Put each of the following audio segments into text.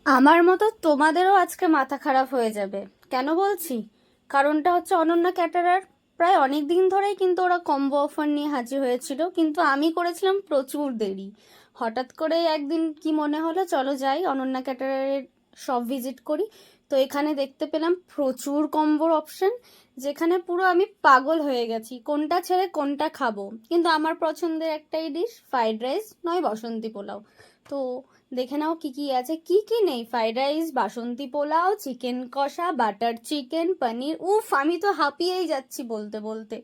আমার মতো তোমাদেরও আজকে মাথা খারাপ হয়ে যাবে। কেন বলছি? কারণটা হচ্ছে অনন্যা ক্যাটারার প্রায় অনেক দিন ধরেই কিন্তু ওরা কম্বো অফার নিয়ে হাজির হয়েছিল, কিন্তু আমি করেছিলাম প্রচুর দেরি। হঠাৎ করে একদিন কি মনে হলো, চলো যাই অনন্যা ক্যাটারারের শপ ভিজিট করি। তো এখানে দেখতে পেলাম প্রচুর কম্বোর অপশন, যেখানে পুরো আমি পাগল হয়ে গেছি কোনটা ছেড়ে কোনটা খাবো। কিন্তু আমার পছন্দের একটাই ডিশ, ফ্রাইড রাইস নয় বাসন্তী পোলাও। তো দেখে নাও কি কি আছে, কি কি নেই। ফ্রাইড রাইস, বাসন্তী পোলাও, চিকেন কষা, বাটার চিকেন, পনির। উফ, আমি তো হাঁপিয়েই যাচ্ছি বলতে বলতে।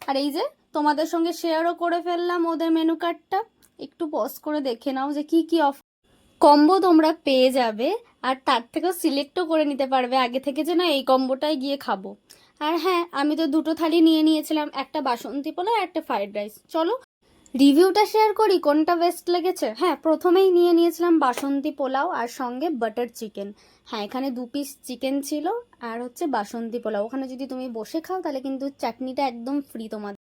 আর এই যে তোমাদের সঙ্গে শেয়ারও করে ফেললাম ওদের মেনু কার্ডটা। একটু পজ করে দেখে নাও যে কি কি কম্বো তোমরা পেয়ে যাবে। আর তার থেকেও সিলেক্টও করে নিতে পারবে আগে থেকে যে না এই কম্বোটাই গিয়ে খাবো। আর হ্যাঁ, আমি তো দুটো থালি নিয়ে নিয়েছিলাম, একটা বাসন্তী পোলাও আর একটা ফ্রাইড রাইস। চলো রিভিউটা শেয়ার করি কোনটা বেস্ট লেগেছে। হ্যাঁ, প্রথমেই নিয়ে নিয়েছিলাম বাসন্তী পোলাও আর সঙ্গে বাটার চিকেন। হ্যাঁ, এখানে 2 পিস চিকেন ছিল আর হচ্ছে বাসন্তী পোলাও। ওখানে যদি তুমি বসে খাও তাহলে কিন্তু চাটনিটা একদম ফ্রি তোমার।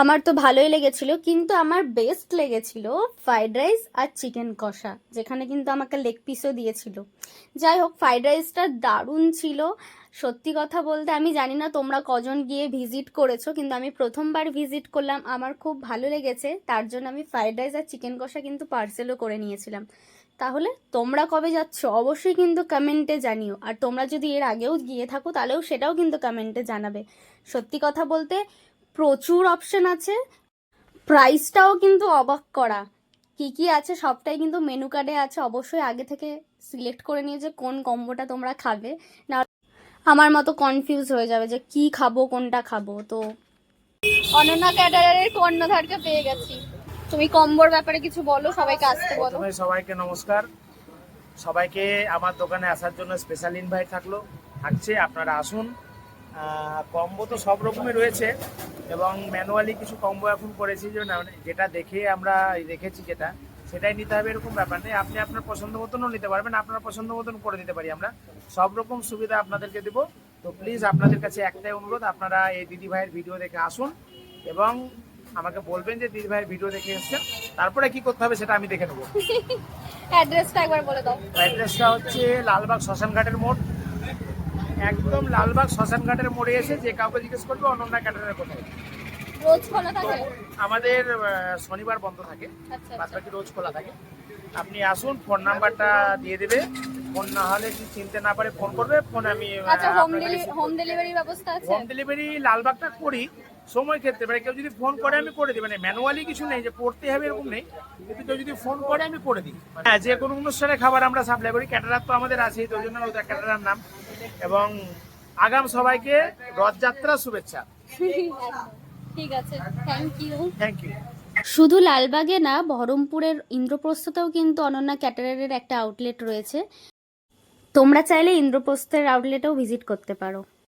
আমার তো ভালোই লেগেছিল, কিন্তু আমার বেস্ট লেগেছিল ফ্রাইড রাইস আর চিকেন কষা, যেখানে কিন্তু আমাকে লেগ পিসও দিয়েছিল। যাই হোক, ফ্রাইড রাইসটা দারুণ ছিল। সত্যি কথা বলতে আমি জানি না তোমরা কজন গিয়ে ভিজিট করেছো, কিন্তু আমি প্রথমবার ভিজিট করলাম, আমার খুব ভালো লেগেছে। তার জন্য আমি ফ্রাইড রাইস আর চিকেন কষা কিন্তু পার্সেলও করে নিয়েছিলাম। তাহলে তোমরা কবে যাচ্ছ অবশ্যই কিন্তু কমেন্টে জানিও। আর তোমরা যদি এর আগেও গিয়ে থাকো তাহলেও সেটাও কিন্তু কমেন্টে জানাবে। সত্যি কথা বলতে প্রচুর অপশন আছে, প্রাইসটাও কিন্তু অবাক করা। কি কি আছে সবটাই কিন্তু মেনু কার্ডে আছে। অবশ্যই আগে থেকে সিলেক্ট করে নিয়ে যে কোন কম্বোটা তোমরা খাবে, না আমার মতো কনফিউজ হয়ে যাবে যে কি খাবো কোনটা খাবো। তো অনন্যা ক্যাটারারের কর্ণধারকে পেয়ে গেছি। তুমি কম্বোর ব্যাপারে কিছু বলো, সবাইকে আসতে বলো। প্রথমে সবাইকে নমস্কার। সবাইকে আমার দোকানে আসার জন্য স্পেশাল ইনভাইট থাকছে, আপনারা আসুন। কম্বো তো সব রকমই রয়েছে এবং ম্যানুয়ালি কিছু কম্বো এখন করেছি, যেটা দেখে আমরা রেখেছি যেটা সেটাই নিতে হবে এরকম ব্যাপার নেই। আপনি আপনার পছন্দ মতনও নিতে পারবেন, আপনার পছন্দ মতন করে দিতে পারি আমরা। সব রকম সুবিধা আপনাদেরকে দেবো। তো প্লিজ আপনাদের কাছে একটাই অনুরোধ, আপনারা এই দিদি ভাইয়ের ভিডিও দেখে আসুন এবং আমাকে বলবেন যে দিদি ভাইয়ের ভিডিও দেখে এসছেন। তারপরে কি করতে হবে সেটা আমি দেখে নেবো। অ্যাড্রেসটা একবার বলে দাও। অ্যাড্রেসটা হচ্ছে লালবাগ শ্মশানঘাটের মোড়, একদম লালবাগ শ্মশানঘাটের মোড়ে এসে যে কাউকে জিজ্ঞেস করবে অনন্যা ক্যাটারের কোথায়। রোজ খোলা থাকে? আমাদের শনিবার বন্ধ থাকে, বাদ বাকি রোজ খোলা থাকে। আপনি আসুন, ফোন নাম্বারটা দিয়ে দেবে। ফোন না হলে যদি চিনতে না পারে ফোন করবে, ফোন আমি হোম ডেলিভারি ব্যবস্থা আছে? হোম ডেলিভারি লালবাগটা করি সময় ক্ষেত্রে, মানে কেউ যদি ফোন করে আমি করে দিই, মানে ম্যানুয়ালি কিছু নেই যে করতে হবে এরকম নেই, কিন্তু কেউ যদি ফোন করে আমি করে দিই। হ্যাঁ, যে কোনো অনুষ্ঠানে খাবার আমরা সাপ্লাই করি। ক্যাটারার তো আমাদের আছেই, তো ওই জন্য ওদের ক্যাটারার নাম। এবং আগাম সবাইকে রথযাত্রার শুভেচ্ছা। ঠিক আছে, থ্যাংক ইউ। Thank you. শুধু লালবাগে না, বহরমপুরের ইন্দ্রপ্রস্থতেও কিন্তু অনন্যা ক্যাটারারের একটা আউটলেট রয়েছে। তোমরা চাইলে ইন্দ্রপ্রস্থের আউটলেটেও ভিজিট করতে পারো।